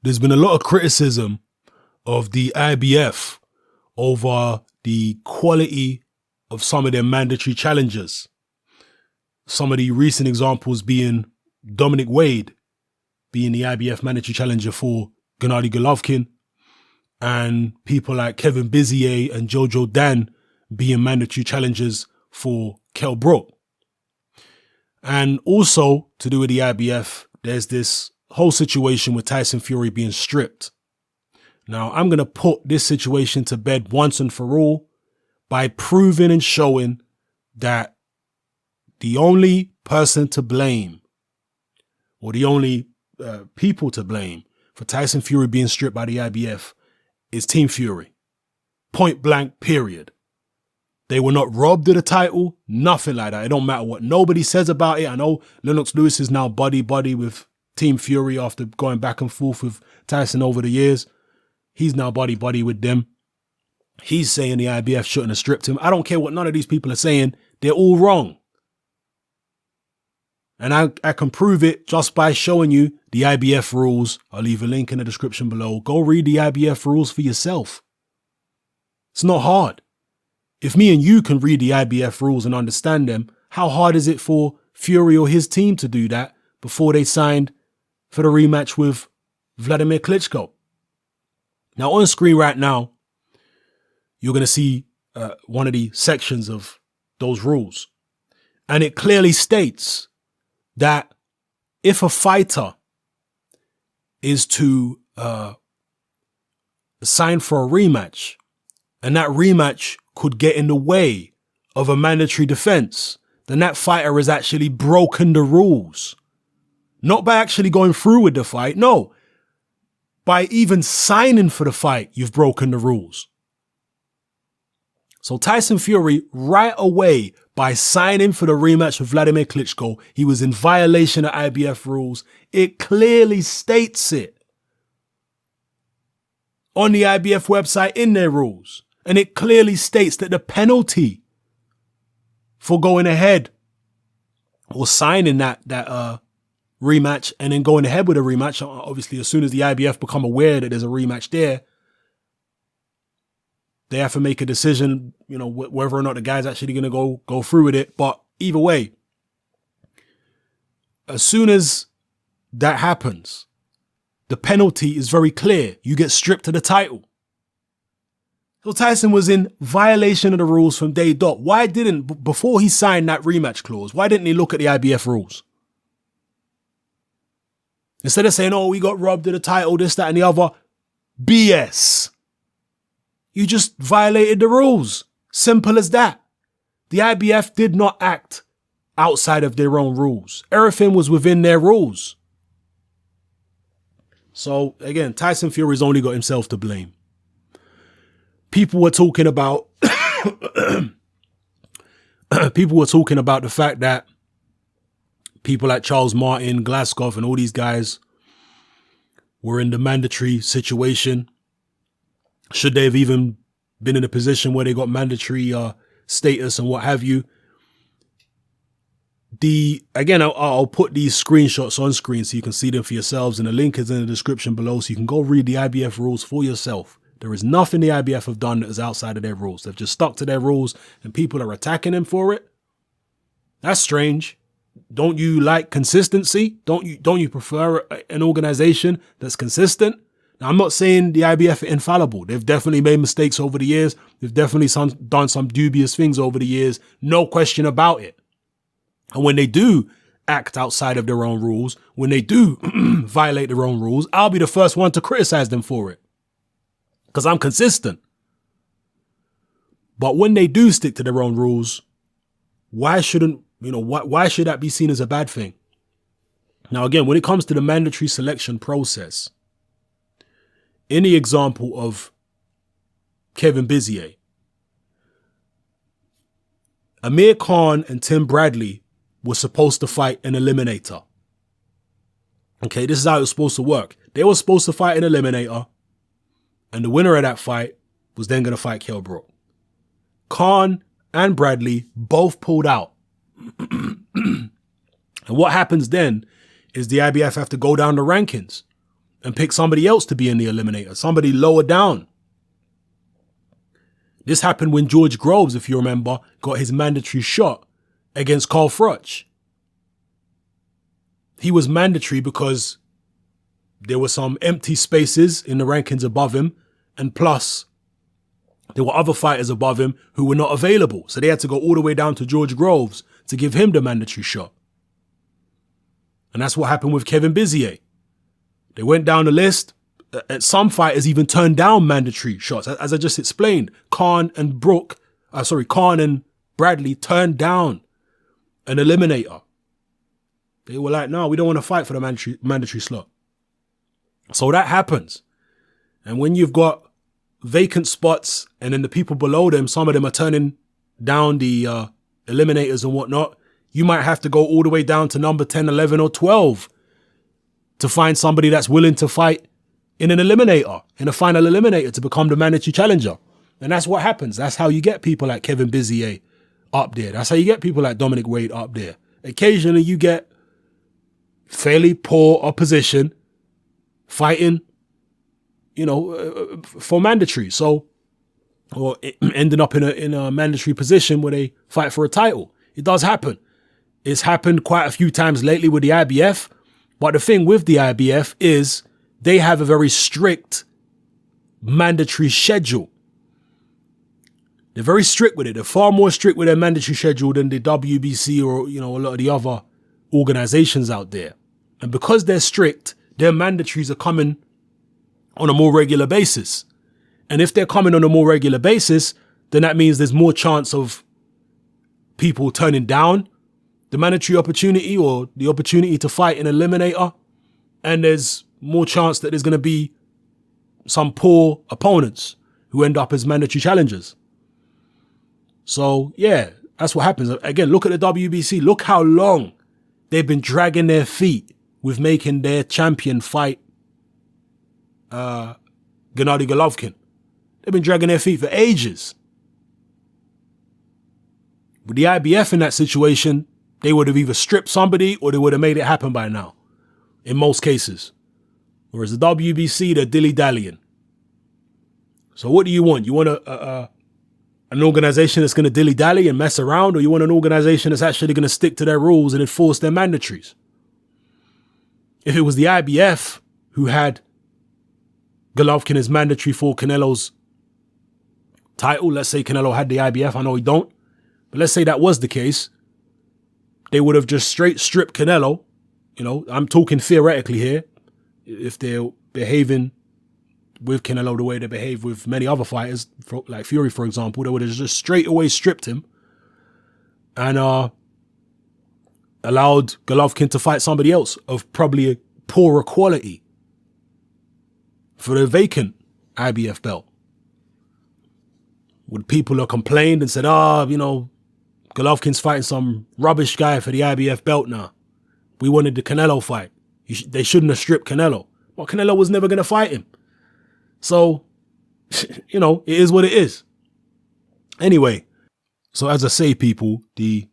there's been a lot of criticism of the IBF over the quality of some of their mandatory challengers. Some of the recent examples being Dominic Wade being the IBF mandatory challenger for Gennady Golovkin, and people like Kevin Bizier and Jojo Dan being mandatory challengers for Kell Brook. And also, to do with the IBF, there's this whole situation with Tyson Fury being stripped. Now, I'm going to put this situation to bed once and for all by proving and showing that the only person to blame, or the only people to blame for Tyson Fury being stripped by the IBF is Team Fury. Point blank, period. They were not robbed of the title, nothing like that. It don't matter what nobody says about it. I know Lennox Lewis is now buddy with Team Fury after going back and forth with Tyson over the years. He's now buddy with them. He's saying the IBF shouldn't have stripped him. I don't care what none of these people are saying. They're all wrong. And I can prove it just by showing you the IBF rules. I'll leave a link in the description below. Go read the IBF rules for yourself. It's not hard. If me and you can read the IBF rules and understand them, how hard is it for Fury or his team to do that before they signed for the rematch with Vladimir Klitschko? Now, on screen right now, you're going to see one of the sections of those rules. And it clearly states that if a fighter is to sign for a rematch, and that rematch could get in the way of a mandatory defense, then that fighter has actually broken the rules. Not by actually going through with the fight, no. By even signing for the fight, you've broken the rules. So Tyson Fury, right away, by signing for the rematch with Vladimir Klitschko, he was in violation of IBF rules. It clearly states it on the IBF website in their rules. And it clearly states that the penalty for going ahead or signing that rematch and then going ahead with a rematch, obviously as soon as the IBF become aware that there's a rematch there, they have to make a decision, you know, whether or not the guy's actually going to go through with it. But either way, as soon as that happens, the penalty is very clear. You get stripped of the title. So Tyson was in violation of the rules from day dot. Why didn't, before he signed that rematch clause, why didn't he look at the IBF rules? Instead of saying, oh, we got robbed of the title, this, that, and the other. BS. You just violated the rules. Simple as that. The IBF did not act outside of their own rules. Everything was within their rules. So again, Tyson Fury's only got himself to blame. People were talking about the fact that people like Charles Martin, Glasgow, and all these guys were in the mandatory situation. Should they have even been in a position where they got mandatory status and what have you? Again, I'll put these screenshots on screen so you can see them for yourselves, and the link is in the description below so you can go read the IBF rules for yourself. There is nothing the IBF have done that is outside of their rules. They've just stuck to their rules and people are attacking them for it. That's strange. Don't you like consistency? Don't you prefer an organization that's consistent? Now, I'm not saying the IBF are infallible. They've definitely made mistakes over the years. They've definitely done some dubious things over the years. No question about it. And when they do act outside of their own rules, when they do violate their own rules, I'll be the first one to criticize them for it. Because I'm consistent. But when they do stick to their own rules, why should that be seen as a bad thing? Now, again, when it comes to the mandatory selection process, in the example of Kevin Bizier, Amir Khan and Tim Bradley were supposed to fight an eliminator. Okay, this is how it was supposed to work. They were supposed to fight an eliminator, and the winner of that fight was then going to fight Kell Brook. Khan and Bradley both pulled out. And what happens then is the IBF have to go down the rankings and pick somebody else to be in the eliminator, somebody lower down. This happened when George Groves, if you remember, got his mandatory shot against Carl Froch. He was mandatory because there were some empty spaces in the rankings above him, and plus there were other fighters above him who were not available. So they had to go all the way down to George Groves to give him the mandatory shot. And that's what happened with Kevin Bizier. They went down the list, and some fighters even turned down mandatory shots. As I just explained, Khan and Bradley turned down an eliminator. They were like, no, we don't want to fight for the mandatory slot. So that happens. And when you've got vacant spots and then the people below them, some of them are turning down the eliminators and whatnot, you might have to go all the way down to number 10, 11 or 12 to find somebody that's willing to fight in an eliminator, in a final eliminator, to become the mandatory challenger. And that's what happens. That's how you get people like Kevin Bizier up there. That's how you get people like Dominic Wade up there. Occasionally you get fairly poor opposition fighting, for mandatory. So, or ending up in a mandatory position where they fight for a title. It does happen. It's happened quite a few times lately with the IBF. But the thing with the IBF is they have a very strict mandatory schedule. They're very strict with it. They're far more strict with their mandatory schedule than the WBC or, a lot of the other organizations out there. And because they're strict, their mandatories are coming on a more regular basis. And if they're coming on a more regular basis, then that means there's more chance of people turning down the mandatory opportunity or the opportunity to fight an eliminator. And there's more chance that there's going to be some poor opponents who end up as mandatory challengers. So, yeah, that's what happens. Again, look at the WBC. Look how long they've been dragging their feet with making their champion fight Gennady Golovkin. They've been dragging their feet for ages. With the IBF in that situation, they would have either stripped somebody or they would have made it happen by now, in most cases. Whereas the WBC, they're dilly-dallying. So what do you want? You want an organization that's going to dilly-dally and mess around, or you want an organization that's actually going to stick to their rules and enforce their mandatories? If it was the IBF who had Golovkin as mandatory for Canelo's title, let's say Canelo had the IBF, I know he don't, but let's say that was the case, they would have just straight stripped Canelo. I'm talking theoretically here. If they're behaving with Canelo the way they behave with many other fighters, like Fury, for example, they would have just straight away stripped him and allowed Golovkin to fight somebody else of probably a poorer quality for the vacant IBF belt. Would people have complained and said, Golovkin's fighting some rubbish guy for the IBF belt now. We wanted the Canelo fight. They shouldn't have stripped Canelo. Well, Canelo was never going to fight him. So, it is what it is. Anyway, so as I say, people, the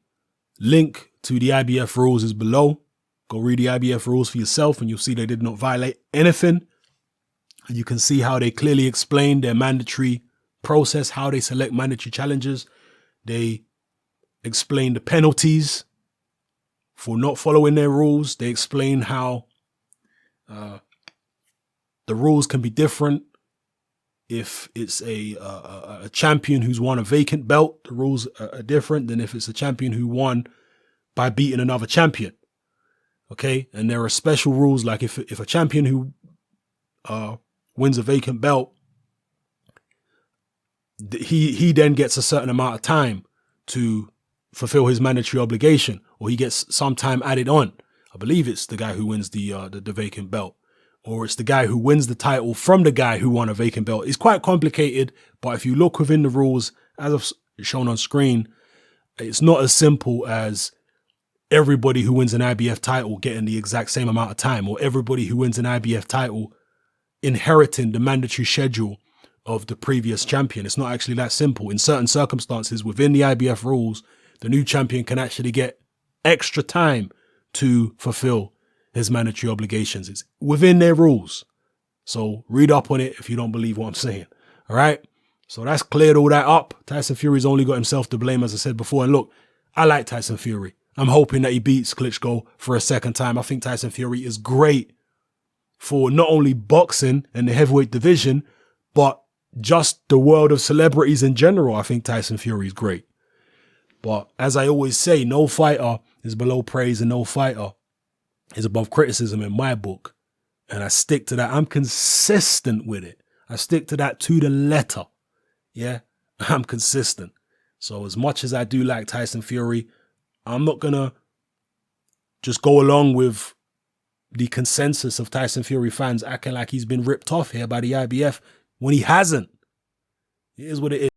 link to the IBF rules is below. Go read the IBF rules for yourself and you'll see they did not violate anything. And you can see how they clearly explain their mandatory process, how they select mandatory challengers. They explain the penalties for not following their rules. They explain how the rules can be different. If it's a champion who's won a vacant belt, the rules are different than if it's a champion who won by beating another champion. Okay, and there are special rules, like if a champion who wins a vacant belt, he then gets a certain amount of time to fulfill his mandatory obligation, or he gets some time added on. I believe it's the guy who wins the vacant belt, or it's the guy who wins the title from the guy who won a vacant belt. It's quite complicated, but if you look within the rules, as I've shown on screen, it's not as simple as everybody who wins an IBF title getting the exact same amount of time, or everybody who wins an IBF title inheriting the mandatory schedule of the previous champion. It's not actually that simple. In certain circumstances within the IBF rules, the new champion can actually get extra time to fulfill his mandatory obligations. It's within their rules. So read up on it if you don't believe what I'm saying. All right. So that's cleared all that up. Tyson Fury's only got himself to blame, as I said before. And look, I like Tyson Fury. I'm hoping that he beats Klitschko for a second time. I think Tyson Fury is great for not only boxing and the heavyweight division, but just the world of celebrities in general. I think Tyson Fury is great. But as I always say, no fighter is below praise and no fighter is above criticism in my book. And I stick to that. I'm consistent with it. I stick to that to the letter. Yeah, I'm consistent. So as much as I do like Tyson Fury, I'm not going to just go along with the consensus of Tyson Fury fans acting like he's been ripped off here by the IBF when he hasn't. It is what it is.